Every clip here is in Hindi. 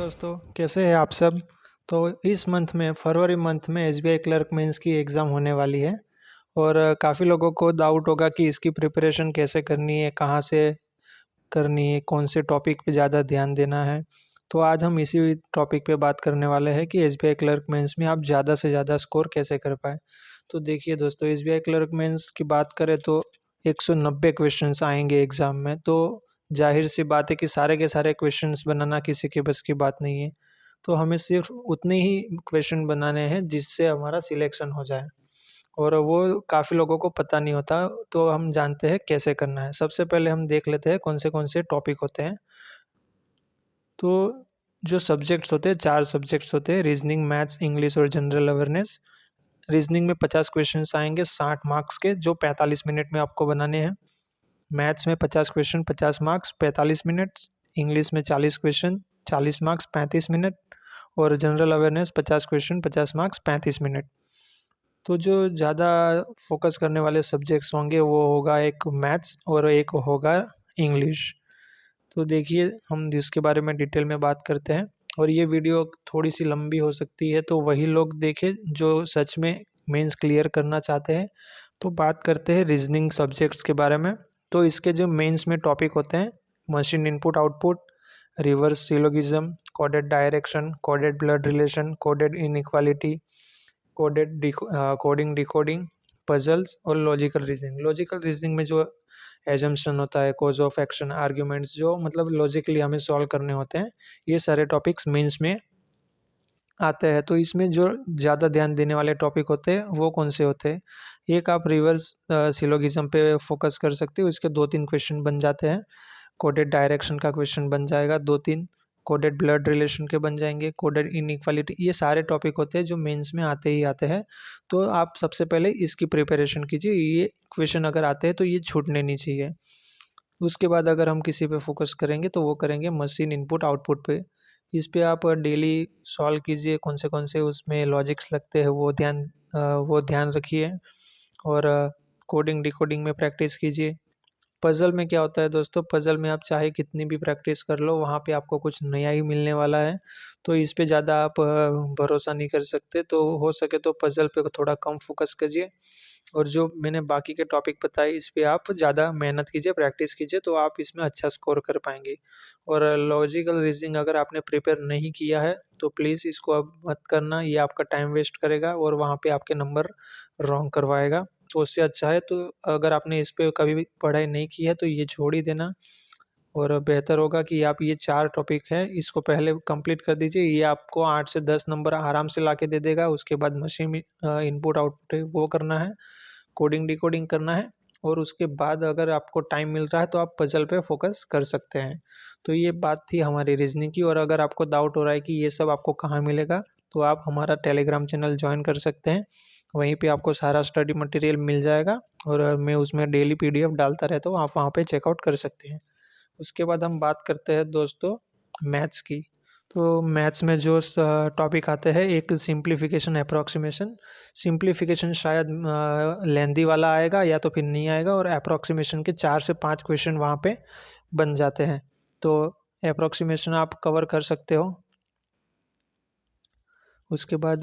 दोस्तों, कैसे हैं आप सब। तो इस मंथ में फरवरी मंथ में एसबीआई क्लर्क मेंस की एग्ज़ाम होने वाली है। और काफ़ी लोगों को डाउट होगा कि इसकी प्रिपरेशन कैसे करनी है, कहाँ से करनी है, कौन से टॉपिक पे ज़्यादा ध्यान देना है। तो आज हम इसी टॉपिक पे बात करने वाले हैं कि एसबीआई क्लर्क मेंस में आप ज़्यादा से ज़्यादा स्कोर कैसे कर पाए। तो देखिए दोस्तों, एसबीआई क्लर्क मेंस की बात करें तो 190 क्वेश्चंस आएंगे एग्ज़ाम में। तो जाहिर सी बात है कि सारे के सारे क्वेश्चंस बनाना किसी के बस की बात नहीं है। तो हमें सिर्फ उतने ही क्वेश्चन बनाने हैं जिससे हमारा सिलेक्शन हो जाए, और वो काफ़ी लोगों को पता नहीं होता। तो हम जानते हैं कैसे करना है। सबसे पहले हम देख लेते हैं कौन से टॉपिक होते हैं। तो जो सब्जेक्ट्स होते हैं, 4 सब्जेक्ट्स होते हैं: रीजनिंग, मैथ्स, इंग्लिश और जनरल अवेयरनेस। रीजनिंग में 50 क्वेश्चंस आएंगे 60 मार्क्स के, जो 45 मिनट में आपको बनाने हैं। मैथ्स में 50 क्वेश्चन 50 मार्क्स 45 मिनट। इंग्लिश में 40 क्वेश्चन 40 मार्क्स 35 मिनट। और general awareness 50 question 50 marks 35 minute. तो जो ज़्यादा फोकस करने वाले सब्जेक्ट्स होंगे वो होगा एक मैथ्स और एक होगा इंग्लिश। तो देखिए, हम इसके बारे में डिटेल में बात करते हैं। और ये वीडियो थोड़ी सी लंबी हो सकती है, तो वही लोग देखें जो सच में मेंस क्लियर करना चाहते हैं। तो बात करते हैं रीजनिंग सब्जेक्ट्स के बारे में। तो इसके जो मेंस में टॉपिक होते हैं: machine input output, reverse syllogism, coded direction, coded blood relation, coded inequality, coding decoding, puzzles और लॉजिकल रीजनिंग। लॉजिकल रीजनिंग में जो एजम्पशन होता है, कॉज ऑफ एक्शन, आर्ग्यूमेंट्स, जो मतलब लॉजिकली हमें सॉल्व करने होते हैं, ये सारे टॉपिक्स मेंस में आते हैं। तो इसमें जो ज़्यादा ध्यान देने वाले टॉपिक होते हैं वो कौन से होते हैं? एक आप रिवर्स सिलोगिज्म पे फोकस कर सकते हो, इसके 2-3 क्वेश्चन बन जाते हैं। कोडेड डायरेक्शन का क्वेश्चन बन जाएगा 2-3। कोडेड ब्लड रिलेशन के बन जाएंगे। कोडेड इनइक्वालिटी, ये सारे टॉपिक होते हैं जो मेंस में आते ही आते हैं। तो आप सबसे पहले इसकी प्रिपरेशन कीजिए। ये क्वेश्चन अगर आते हैं तो ये छूटने नहीं चाहिए। उसके बाद अगर हम किसी पे फोकस करेंगे तो वो करेंगे मशीन इनपुट आउटपुट पे। इस पे आप डेली सॉल्व कीजिए, कौन से उसमें लॉजिक्स लगते हैं वो ध्यान रखिए। और कोडिंग डिकोडिंग में प्रैक्टिस कीजिए। पज़ल में क्या होता है दोस्तों, पज़ल में आप चाहे कितनी भी प्रैक्टिस कर लो, वहाँ पे आपको कुछ नया ही मिलने वाला है। तो इस पे ज़्यादा आप भरोसा नहीं कर सकते। तो हो सके तो पज़ल पे थोड़ा कम फोकस कीजिए। और जो मैंने बाकी के टॉपिक बताए, इस पे आप ज़्यादा मेहनत कीजिए, प्रैक्टिस कीजिए, तो आप इसमें अच्छा स्कोर कर पाएंगे। और लॉजिकल रीजनिंग अगर आपने प्रिपेयर नहीं किया है तो प्लीज़ इसको अब मत करना, ये आपका टाइम वेस्ट करेगा और वहाँ पे आपके नंबर रॉन्ग करवाएगा। तो उससे अच्छा है, तो अगर आपने इस पे कभी भी पढ़ाई नहीं की है तो ये छोड़ ही देना। और बेहतर होगा कि आप ये 4 टॉपिक है इसको पहले कंप्लीट कर दीजिए। ये आपको 8 से 10 नंबर आराम से लाके दे देगा। उसके बाद मशीन इनपुट आउटपुट है वो करना है, कोडिंग डिकोडिंग करना है। और उसके बाद अगर आपको टाइम मिल रहा है तो आप पजल पे फोकस कर सकते हैं। तो ये बात थी हमारी रीजनिंग की। और अगर आपको डाउट हो रहा है कि ये सब आपको कहाँ मिलेगा, तो आप हमारा टेलीग्राम चैनल ज्वाइन कर सकते हैं। वहीं पे आपको सारा स्टडी मटेरियल मिल जाएगा। और मैं उसमें डेली पीडीएफ डालता रहता हूँ, आप वहाँ पे चेकआउट कर सकते हैं। उसके बाद हम बात करते हैं दोस्तों मैथ्स की। तो मैथ्स में जो टॉपिक आते हैं, एक सिंप्लीफिकेशन अप्रॉक्सीमेशन। सिंप्लीफिकेशन शायद लेंदी वाला आएगा या तो फिर नहीं आएगा, और अप्रॉक्सीमेशन के 4 से 5 क्वेश्चन वहाँ पे बन जाते हैं। तो अप्रॉक्सीमेशन आप कवर कर सकते हो। उसके बाद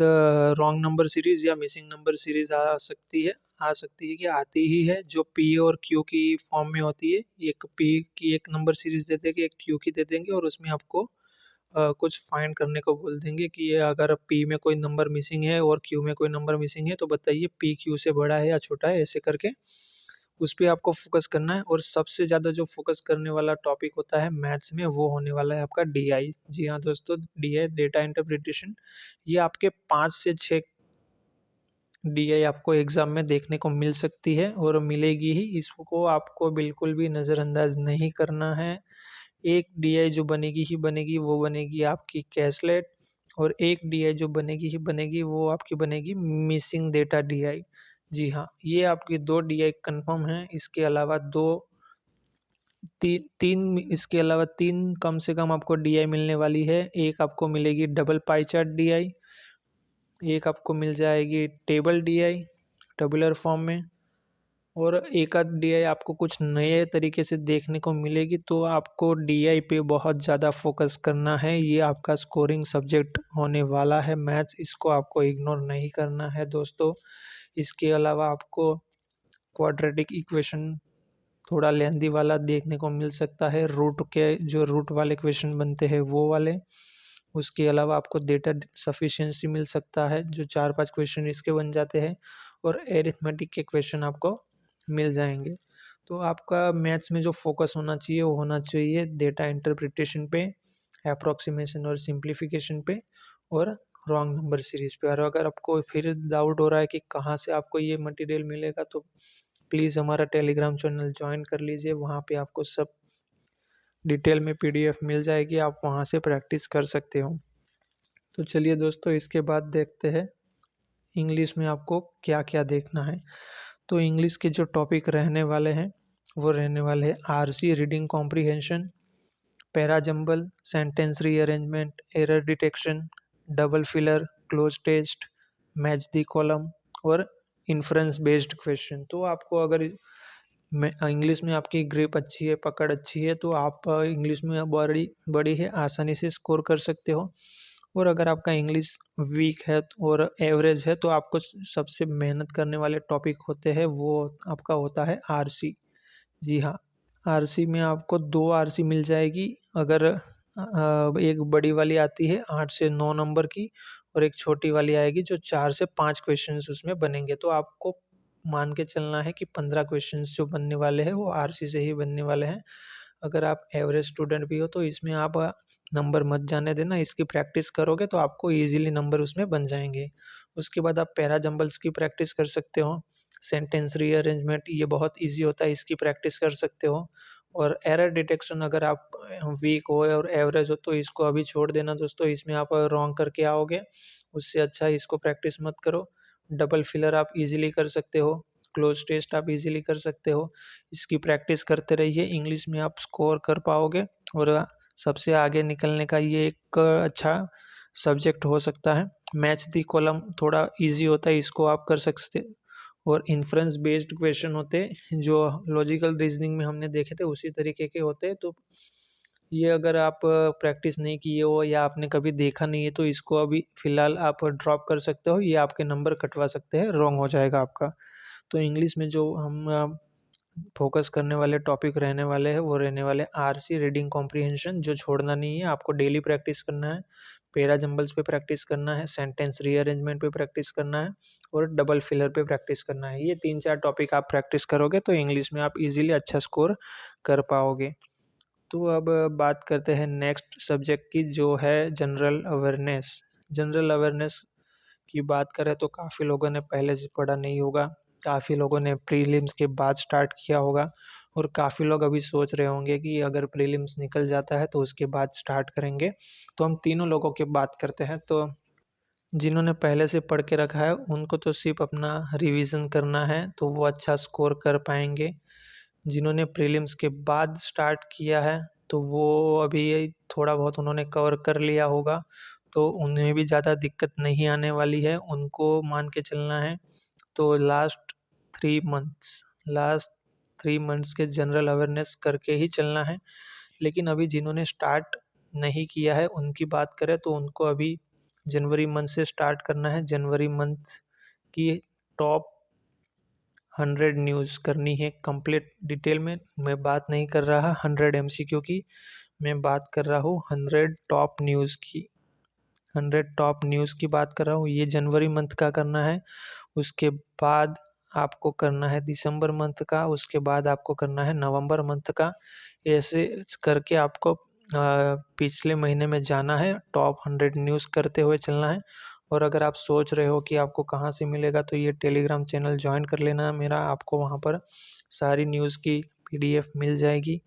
रॉन्ग नंबर सीरीज या मिसिंग नंबर सीरीज आ सकती है कि आती ही है, जो पी और क्यू की फॉर्म में होती है। एक पी की एक नंबर सीरीज दे देंगे, एक क्यू की दे देंगे, और उसमें आपको कुछ फाइंड करने को बोल देंगे कि ये अगर पी में कोई नंबर मिसिंग है और क्यू में कोई नंबर मिसिंग है तो बताइए पी क्यू से बड़ा है या छोटा है, ऐसे करके उस पे आपको फोकस करना है। और सबसे ज़्यादा जो फोकस करने वाला टॉपिक होता है मैथ्स में, वो होने वाला है आपका डीआई। जी हाँ दोस्तों, डीआई डेटा इंटरप्रिटेशन। ये आपके 5 से 6 डीआई आपको एग्जाम में देखने को मिल सकती है, और मिलेगी ही। इसको आपको बिल्कुल भी नज़रअंदाज नहीं करना है। एक डीआई जो बनेगी ही बनेगी वो बनेगी आपकी कैशलेट। और एक डीआई जो बनेगी ही बनेगी वो आपकी बनेगी मिसिंग डेटा डीआई। जी हाँ, ये आपकी 2 डीआई कंफर्म हैं। इसके अलावा इसके अलावा 3 कम से कम आपको डीआई मिलने वाली है। एक आपको मिलेगी डबल पाई चार्ट डीआई, एक आपको मिल जाएगी टेबल डीआई टैबुलर फॉर्म में, और एक आध डीआई आपको कुछ नए तरीके से देखने को मिलेगी, तो आपको डीआई पे बहुत ज़्यादा फोकस करना है। ये आपका स्कोरिंग सब्जेक्ट होने वाला है मैथ्स, इसको आपको इग्नोर नहीं करना है दोस्तों। इसके अलावा आपको क्वाड्रेटिक इक्वेशन थोड़ा लेंदी वाला देखने को मिल सकता है, रूट के जो रूट वाले क्वेश्चन बनते हैं वो वाले। उसके अलावा आपको डेटा सफिशिएंसी मिल सकता है, जो 4-5 क्वेश्चन इसके बन जाते हैं, और एरिथमेटिक के क्वेश्चन आपको मिल जाएंगे। तो आपका मैथ्स में जो फोकस होना चाहिए वो होना चाहिए डेटा इंटरप्रिटेशन पे, अप्रॉक्सीमेशन और सिंप्लीफिकेशन पे, और रॉन्ग नंबर सीरीज पे। और अगर आपको फिर डाउट हो रहा है कि कहाँ से आपको ये मटेरियल मिलेगा, तो प्लीज़ हमारा टेलीग्राम चैनल ज्वाइन कर लीजिए, वहाँ पे आपको सब डिटेल में पीडीएफ मिल जाएगी, आप वहाँ से प्रैक्टिस कर सकते हो। तो चलिए दोस्तों, इसके बाद देखते हैं इंग्लिश में आपको क्या क्या देखना है। तो इंग्लिश के जो टॉपिक रहने वाले हैं वो रहने वाले हैं RC reading comprehension, para jumble, sentence rearrangement, error detection, double filler, cloze test, match the column, और इन्फ्रेंस बेस्ड क्वेश्चन। तो आपको अगर मैं इंग्लिश में आपकी ग्रिप अच्छी है, पकड़ अच्छी है, तो आप इंग्लिश में बड़ी बड़ी है आसानी से स्कोर कर सकते हो। और अगर आपका इंग्लिश वीक है और एवरेज है, तो आपको सबसे मेहनत करने वाले टॉपिक होते हैं वो आपका होता है आरसी। जी हाँ, आरसी में आपको 2 आरसी मिल जाएगी। अगर एक बड़ी वाली आती है 8 से 9 नंबर की, और एक छोटी वाली आएगी जो 4 से 5 क्वेश्चंस उसमें बनेंगे। तो आपको मान के चलना है कि 15 क्वेश्चंस जो बनने वाले हैं वो आरसी से ही बनने वाले हैं। अगर आप एवरेज स्टूडेंट भी हो तो इसमें आप नंबर मत जाने देना, इसकी प्रैक्टिस करोगे तो आपको इजीली नंबर उसमें बन जाएंगे। उसके बाद आप पैरा जंबल्स की प्रैक्टिस कर सकते हो, सेंटेंस रीअरेंजमेंट ये बहुत इजी होता है, इसकी प्रैक्टिस कर सकते हो। और एरर डिटेक्शन अगर आप वीक हो और एवरेज हो तो इसको अभी छोड़ देना दोस्तों, इसमें आप रॉन्ग करके आओगे, उससे अच्छा इसको प्रैक्टिस मत करो। डबल फिलर आप इजीली कर सकते हो, क्लोज टेस्ट आप इजीली कर सकते हो, इसकी प्रैक्टिस करते रहिए, इंग्लिश में आप स्कोर कर पाओगे। और सबसे आगे निकलने का ये एक अच्छा सब्जेक्ट हो सकता है। मैच दी कॉलम थोड़ा इजी होता है, इसको आप कर सकते। और इन्फ्रेंस बेस्ड क्वेश्चन होते हैं जो लॉजिकल रीजनिंग में हमने देखे थे उसी तरीके के होते हैं। तो ये अगर आप प्रैक्टिस नहीं किए हो या आपने कभी देखा नहीं है तो इसको अभी फ़िलहाल आप ड्रॉप कर सकते हो, ये आपके नंबर कटवा सकते हैं, रॉन्ग हो जाएगा आपका। तो इंग्लिश में जो हम फोकस करने वाले टॉपिक रहने वाले हैं वो रहने वाले आरसी रीडिंग कॉम्प्रिहेंशन, जो छोड़ना नहीं है, आपको डेली प्रैक्टिस करना है। पैरा जंबल्स पे प्रैक्टिस करना है, सेंटेंस रीअरेंजमेंट पे प्रैक्टिस करना है, और डबल फिलर पे प्रैक्टिस करना है। ये 3-4 टॉपिक आप प्रैक्टिस करोगे तो इंग्लिश में आप इजीली अच्छा स्कोर कर पाओगे। तो अब बात करते हैं नेक्स्ट सब्जेक्ट की, जो है जनरल अवेयरनेस। जनरल अवेयरनेस की बात करें तो काफ़ी लोगों ने पहले से पढ़ा नहीं होगा, काफ़ी लोगों ने प्रीलिम्स के बाद स्टार्ट किया होगा, और काफ़ी लोग अभी सोच रहे होंगे कि अगर प्रीलिम्स निकल जाता है तो उसके बाद स्टार्ट करेंगे। तो हम तीनों लोगों की बात करते हैं। तो जिन्होंने पहले से पढ़ के रखा है उनको तो सिर्फ अपना रिवीजन करना है, तो वो अच्छा स्कोर कर पाएंगे। जिन्होंने प्रीलिम्स के बाद स्टार्ट किया है तो वो अभी थोड़ा बहुत उन्होंने कवर कर लिया होगा, तो उन्हें भी ज़्यादा दिक्कत नहीं आने वाली है, उनको मान के चलना है। तो लास्ट 3 मंथ्स के जनरल अवेयरनेस करके ही चलना है। लेकिन अभी जिन्होंने स्टार्ट नहीं किया है उनकी बात करें तो उनको अभी जनवरी मंथ से स्टार्ट करना है। जनवरी मंथ की टॉप 100 न्यूज़ करनी है कंप्लीट डिटेल में। मैं बात नहीं कर रहा 100 एमसीक्यू की, मैं बात कर रहा हूँ 100 टॉप न्यूज़ की। 100 टॉप न्यूज़ की बात कर रहा हूँ, ये जनवरी मंथ का करना है। उसके बाद आपको करना है दिसंबर मंथ का, उसके बाद आपको करना है नवंबर मंथ का। ऐसे करके आपको पिछले महीने में जाना है, टॉप 100 न्यूज़ करते हुए चलना है। और अगर आप सोच रहे हो कि आपको कहाँ से मिलेगा तो ये टेलीग्राम चैनल ज्वाइन कर लेना मेरा, आपको वहाँ पर सारी न्यूज़ की पीडीएफ मिल जाएगी।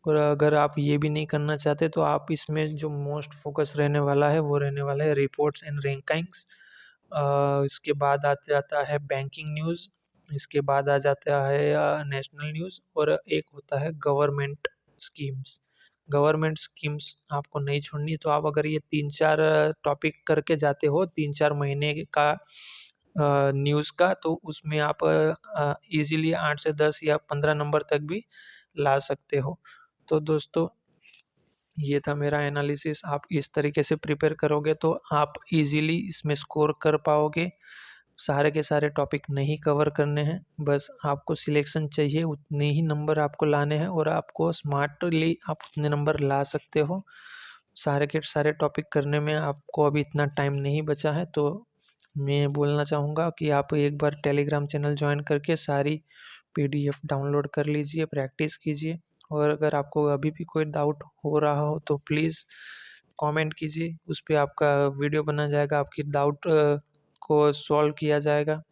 और अगर आप ये भी नहीं करना चाहते तो आप इसमें जो मोस्ट फोकस रहने वाला है वो रहने वाला है रिपोर्ट्स एंड रैंकिंग्स। इसके बाद आ जाता है बैंकिंग न्यूज़, इसके बाद आ जाता है नेशनल न्यूज़, और एक होता है गवर्नमेंट स्कीम्स। गवर्नमेंट स्कीम्स आपको नहीं छोड़नी, तो आप अगर ये 3-4 टॉपिक करके जाते हो 3-4 महीने का न्यूज़ का, तो उसमें आप ईज़िली 8 से 10 या 15 नंबर तक भी ला सकते हो। तो दोस्तों, ये था मेरा एनालिसिस। आप इस तरीके से प्रिपेयर करोगे तो आप इजीली इसमें स्कोर कर पाओगे। सारे के सारे टॉपिक नहीं कवर करने हैं, बस आपको सिलेक्शन चाहिए, उतने ही नंबर आपको लाने हैं और आपको स्मार्टली आप उतने नंबर ला सकते हो। सारे के सारे टॉपिक करने में आपको अभी इतना टाइम नहीं बचा है, तो मैं बोलना चाहूँगा कि आप एक बार टेलीग्राम चैनल ज्वाइन करके सारी पीडीएफ डाउनलोड कर लीजिए, प्रैक्टिस कीजिए। और अगर आपको अभी भी कोई डाउट हो रहा हो तो प्लीज़ कमेंट कीजिए, उस पे आपका वीडियो बना जाएगा, आपकी डाउट को सॉल्व किया जाएगा।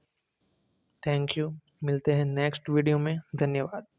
थैंक यू, मिलते हैं नेक्स्ट वीडियो में। धन्यवाद।